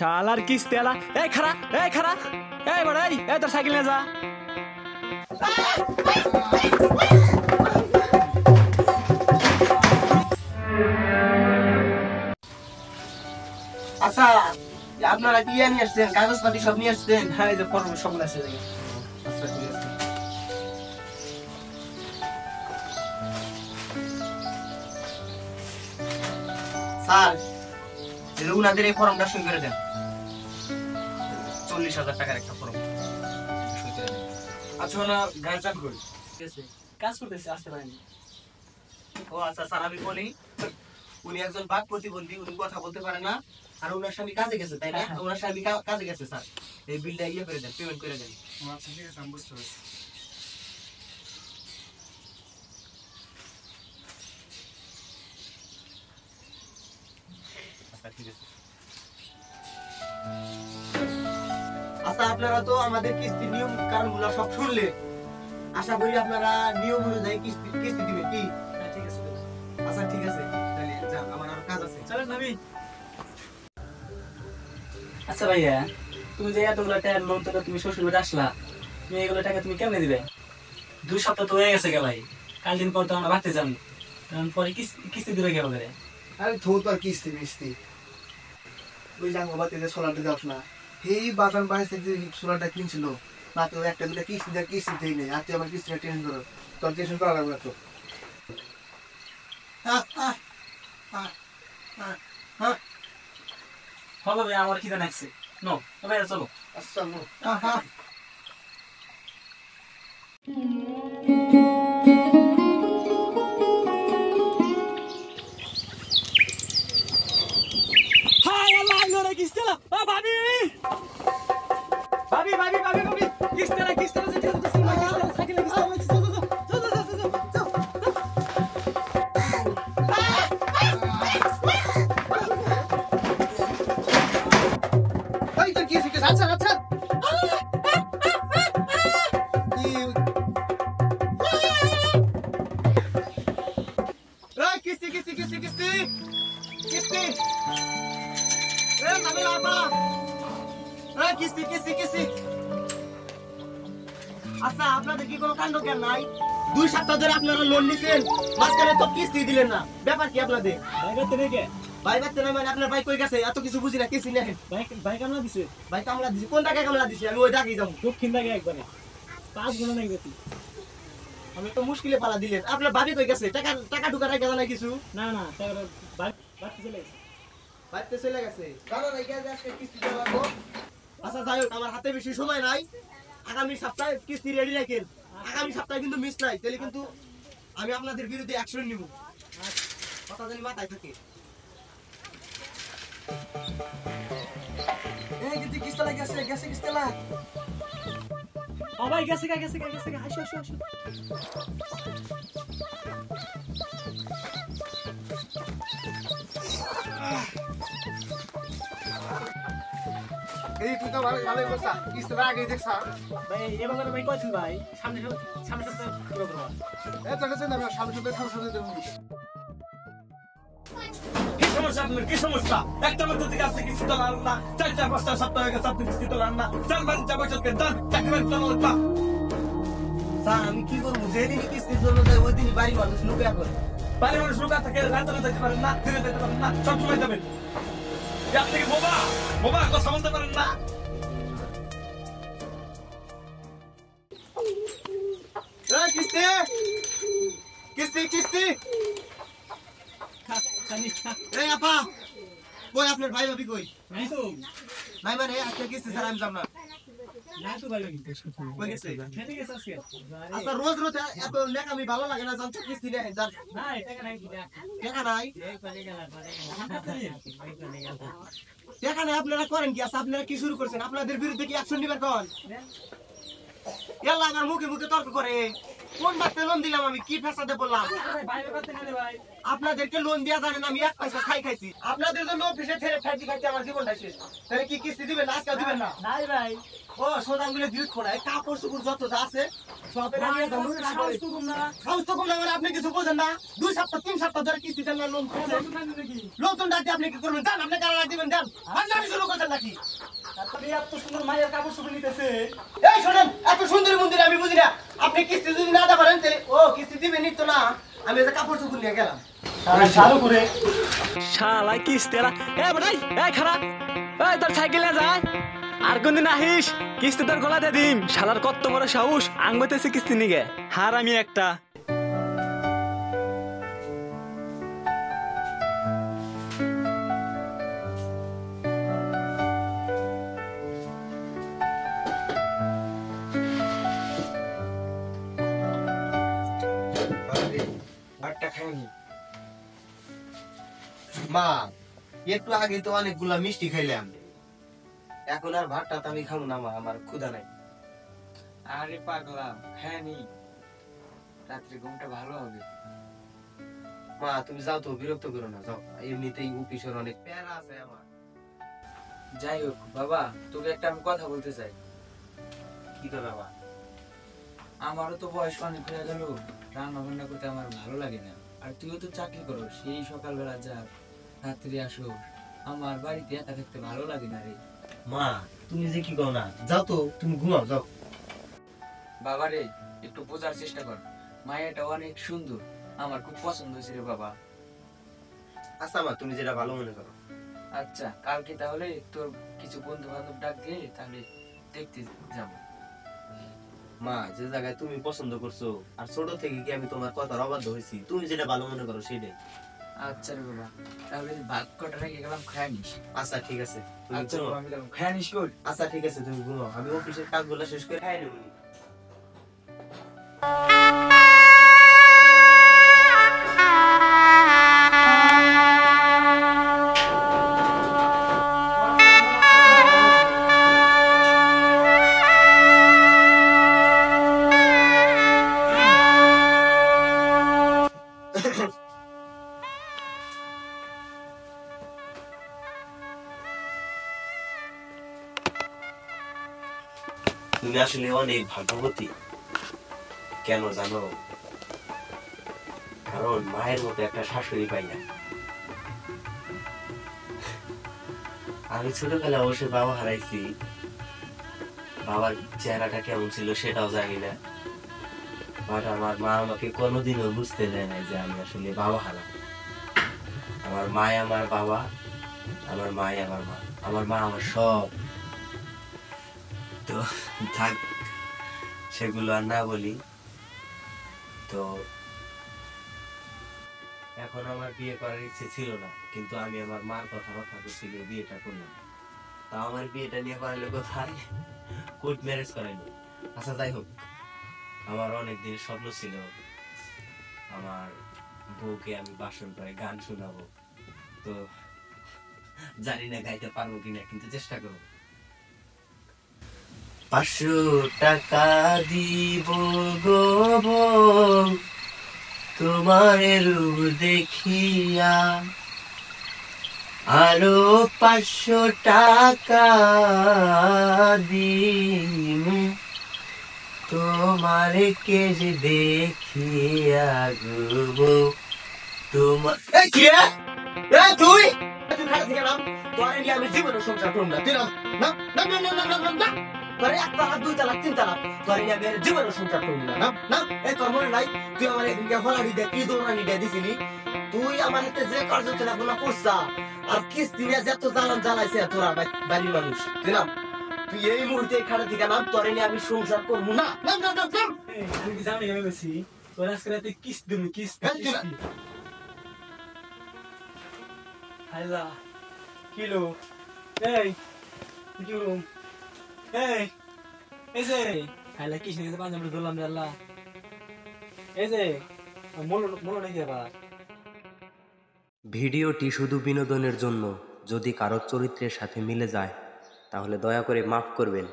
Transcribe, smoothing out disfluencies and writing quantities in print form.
শালার কিস্তি এলা এই খারা এই বড় এই তোর সাইকেল নিয়ে যা। আচ্ছা আপনারা কি নিয়ে আসছেন? কাগজপাতি সব নিয়ে আসছেন? হ্যাঁ এই যে ফর্ম সবগুলো আছে। আচ্ছা ঠিক আছে স্যার, উনাদের এই ফর্মটা সই করে দেন। 40,000 টাকার একটা ফর্ম সই করে দেন। আচ্ছা না গাড়ি চালু করি। ঠিক আছে কাজ করতেছি, আসতে পারেনি। ও আচ্ছা স্যার, আমি বলি উনি একজন বাক প্রতিবন্ধী, উনি কথা বলতে পারে না, আর ওনার স্বামী কাজে গেছে, তাই না? ওনার স্বামী কাজে গেছে স্যার, এই বিলটা ইয়ে করে দেন, পেমেন্ট করে দেন। আচ্ছা ঠিক আছে, আমি বুঝতে পারছি। আচ্ছা ঠিক আছে। আচ্ছা আপনারা তো আমাদের কিস্তি নিয়ম কানুনগুলো সব শুনলেন, আশা করি আপনারা নিয়ম অনুযায়ী কিস্তি দিবেন কি? ঠিক আছে। আচ্ছা ঠিক আছে, তাহলে যান, আমার আর কাজ আছে। চলেন নবী। আচ্ছা ভাইয়া, তুমি যে এতগুলো টাকার লোন থেকে তুমি শ্বশুর বাড়ি আসলা, তুমি এগুলো টাকা তুমি কেমনে দিবে? 2 সপ্তাহ তো হয়ে গেছে গে ভাই, কাল দিন পর তো আমরা বাড়তে যাবো, কারণ পরে কিস্তি দিবে কেমন করে? আরে ধুর তোর কিস্তি মিস্তি ওই জাঙ্গবাতে যে সোলারটা যাস না, এই বাগান বাইরে থেকে যে সোলারটা কিনছিল না, তো একটা দুটা কিস্তি দেই নেই, আর তুই আমার কিস্তিটা টেনশন করো, তোর টেনশন করা লাগবে না তো। হবে ভাই, আমার খিদে লাগছে। নো ভাইয়া চলো। আচ্ছা হাই আল্লাহ আইলো রে কিস্তেলা। ভাবি কিস্তেলা যেটা তো সিনেমা সাইকেল ওই তোর কিস্তি আচ্ছা আচ্ছা কিস্তি কিস্তি কিস্তি কিস্তি কিস্তি নামে লাপা কিস্তি কিস্তি কিস্তি। আচ্ছা আপনাদের কি কোনো কাণ্ড জ্ঞান নাই? 2 সপ্তাহ ধরে আপনারা লোন নিছেন, মাঝখানে তো কিস্তি দিলেন না, ব্যাপার কি আপনাদের? বাইরে থেকে ভাই বাচ্চা না, মানে আপনার ভাই কই গেছে? এত কিছু বুঝি না, কিস্তি নেন। ভাই কামলা দিছে, ভাই কামলা দিছি, কোন টাকা কামলা দিছি? আমি ওই ডাকি যাবো। দক্ষিণ দাগে একবারে 5 গুণ নাই গতি। আমি তো মুশকিলে পালা দিলেন। আপনার ভাবি কই গেছে? টাকা ঢুকা রাখা জানা কিছু? না টাকা বাড়তে চলে গেছে। বাড়িতে চলে গেছে, জানো না কি আজকে কিস্তি দেওয়া লাগবো? আচ্ছা যাই হোক, আমার হাতে বেশি সময় নাই, আগামী সপ্তাহে কিস্তি রেডি রাখেন। আগামী সপ্তাহে কিন্তু মিস নাই, তাহলে কিন্তু আমি আপনাদের বিরুদ্ধে অ্যাকশন নিব। কথা জানি মাথায় থাকে। এই কিন্তু কিস্তালা গেছে কিস্তালা। ও ভাই গেছে আসো এই তুই তো ভালোই বলছা, কিস্তিটা আগে দেখছা। ভাই এবার ভাই কইছিল ভাই সামনে সপ্তাহে পুরো করব। এই তোর কাছে না সামনে দেবো। কি সমস্যা? একটা মধ্যে থেকে আপনি কিস্তি তো লান না, 4-5 সপ্তাহ হয়ে গেছে আপনি কিস্তি তো লান না, আমি কি করবো? যেদিন কিস্তির জন্য যাই ওই দিনই বাড়ি মানুষ লুকিয়া করে। বাড়ি মানুষ লুকিয়া থাকে, রাতে যেতে পারেন না, দিনে যেতে পারেন না, সবসময় যাবেন। আপনি কি বোবা কথা বলতে পারেন না? কিস্তি কিস্তি কিস্তি। এই আপা কই? আপনার ভাই ভাবি কই? নাই তো নাই মানে আজকে কিস্তি ছাড়া আমি যাব না। ভাই কই গেছে? খেতে গেছে আজকে। আচ্ছা রোজ এত লেখামি ভালো লাগে না, জানছো? কিস্তি নেই জান। নাই টাকা নাই টাকা নাই টাকা নাই, আপনারা করেন কি? আচ্ছা আপনারা কি শুরু করছেন? আপনাদের বিরুদ্ধে কি অ্যাকশন নিবেন? কোন এলা আমার মুখে তর্ক করে কোন মাত্রে লোন দিলাম আমি? কি ফেসাতে বললাম? বাইরে করতে না রে ভাই। আপনাদেরকে লোন দেওয়া যাবে না, আমি 1 পয়সা খাইছি। আপনাদের জন্য অফিসে ঠেলে ফ্যাটি খাইতে আমার জীবনটা শেষ। তাহলে কি কিস্তি দিবেন না? আজকাল দিবেন না? নাই ভাই। ও সোনাগুলো ডিলিট করায়, কাপড় চোপড় যত যা আছে সব এরা নিয়ে যাবো। সাহস তো কম না। সাহস তো কম না মানে আপনি কিছু বোঝেন না। 2 সপ্তাহ 3 সপ্তাহ ধরে কিস্তি দেন না, লোন করছে। লোন ডাকতে আপনি কি করবেন? জান আপনি কারা দিবেন জান। আমি শুরু করছেন নাকি? আপনি এত সুন্দর মায়ের কাপড় চোপড় নিতেছে। এই শোনেন, এত সুন্দরী মন্দির আমি বুঝি না। আপনি কিস্তি যদি না দিতে পারেন তাহলে ও কিস্তি দিবেন তো না। আমি এই যে কাপড় চোপড় নিয়ে গেলাম। চালু করে শালা কিস্তিরা এ ভাই এই খারাপ এই তোর সাইকেলে যায় আর কোনদিন আহিস কিস্তি তোর গলাতে দিম শালার কত বড় সাহস আঙ্গতেছে কিস্তি নিগে হার আমি একটা ভাতটা খাইনি মা, একটু আগে তো অনেকগুলা মিষ্টি খাইলাম, এখন আর ভাতটা তো আমি খাবো না মা, আমার ক্ষুধা নাই। আরে পাগলা খায়নি, রাত্রে ঘুমটা ভালো হবে। মা তুমি যাও তো, বিরক্ত করো না, যাও। এমনিতেই অফিসের অনেক প্যারা আছে আমার। যাই হোক বাবা, তোকে একটা আমি কথা বলতে চাই। কি তো বাবা? আমারও তো বয়স অনেক হয়ে গেল, রান্না বান্না করতে আমার ভালো লাগে না। আর তুইও তো চাকরি করো, সেই সকালবেলা যা রাত্রি আসো, আমার বাড়িতে একা থাকতে ভালো লাগে না রে। মা তুমি যে কি করো না, যাও তো, তুমি ঘুমাও, যাও। বাবা রে, একটু বোঝার চেষ্টা কর, মায়াটা অনেক সুন্দর, আমার খুব পছন্দ হয়েছে রে বাবা। আচ্ছা মা, তুমি যেটা ভালো মনে করো। আচ্ছা, কালকে তাহলে তোর কিছু বন্ধু বান্ধব ডাক দিয়ে তাহলে দেখতে যাবো। মা যে জায়গায় তুমি পছন্দ করছো, আর ছোট থেকে কি আমি তোমার কথার অবাধ্য হয়েছি? তুমি যেটা ভালো মনে করো সেটাই। আচ্ছা রে বাবা, তাহলে ভাত কটা রেখে গেলাম, খায় নিস। আচ্ছা ঠিক আছে, তুমি আচ্ছা ঘুমাও। বাবা, আমি গেলাম, খায় নিস কই? আচ্ছা ঠিক আছে, তুমি ঘুমাও, আমি অফিসের কাজগুলো শেষ করে খাই নেব। তুমি আসলে অনেক ভাগ্যবতী, কেন জানো? কারণ মায়ের মতো একটা শাশুড়ি পাই না। আমি ছোটবেলা অবশ্যই বাবা হারাইছি, বাবার চেহারাটা কেমন ছিল সেটাও জানি না, বাট আমার মা আমাকে কোনোদিনও বুঝতে দেয় না যে আমি আসলে বাবা হারা। আমার মাই আমার বাবা, আমার মাই আমার মা, আমার মা আমার সব। তো থাক, সেগুলো আর না বলি। তো এখন আমার বিয়ে করার ইচ্ছে ছিল না, কিন্তু আমি আমার মার কথা রক্ষা করতে গিয়ে বিয়েটা করলাম। তা আমার বিয়েটা নিয়ে করাইলো কোথায়? কোর্ট ম্যারেজ করাইলো। আচ্ছা যাই হোক, আমার অনেকদিন স্বপ্ন ছিল আমার বউকে আমি বাসন করে গান শোনাবো। তো জানি না গাইতে পারবো কিনা, কিন্তু চেষ্টা করবো। 500 টাকা দিব গো বউ, তোমার রূপ দেখিয়া, আরো 500 টাকা দিম তোমার কেজ দেখিয়া গো। তোমার তুই আমি জীবনে সংসার করব না, তুই না না না না না না না না, তোর এক তালাক 2 তালাক 3 তালাক, তোর আমি জীবনে সংসার করব না। না না, এই তোর মনে নাই তুই আমার একদিনকে হলাড়ি দিয়ে কি দৌড়ানি দিয়ে দিছিলি? তুই আমার হাতে যে কার্যকলাপগুলো করছা আর কিস্তি নিয়ে যত জ্বালান জ্বালাইছে তোরা বাড়ির মানুষ, তুই না, তুই এই মুহূর্তে এখানে থেকে নাম, তোর নিয়ে আমি সংসার করবো না। না না না না, আমি কি জানি কেন বেশি তোর আজকে রাতে কিস্তি দিবি কিস্তি হাইলা কিলো এই কিলো এই যে হাইলা কিস্তি দিতে পাঁচ আমরা ধরলাম রে আল্লাহ এই যে মলো নাকি আবার। ভিডিওটি শুধু বিনোদনের জন্য, যদি কারো চরিত্রের সাথে মিলে যায় তাহলে দয়া করে মাফ করবেন।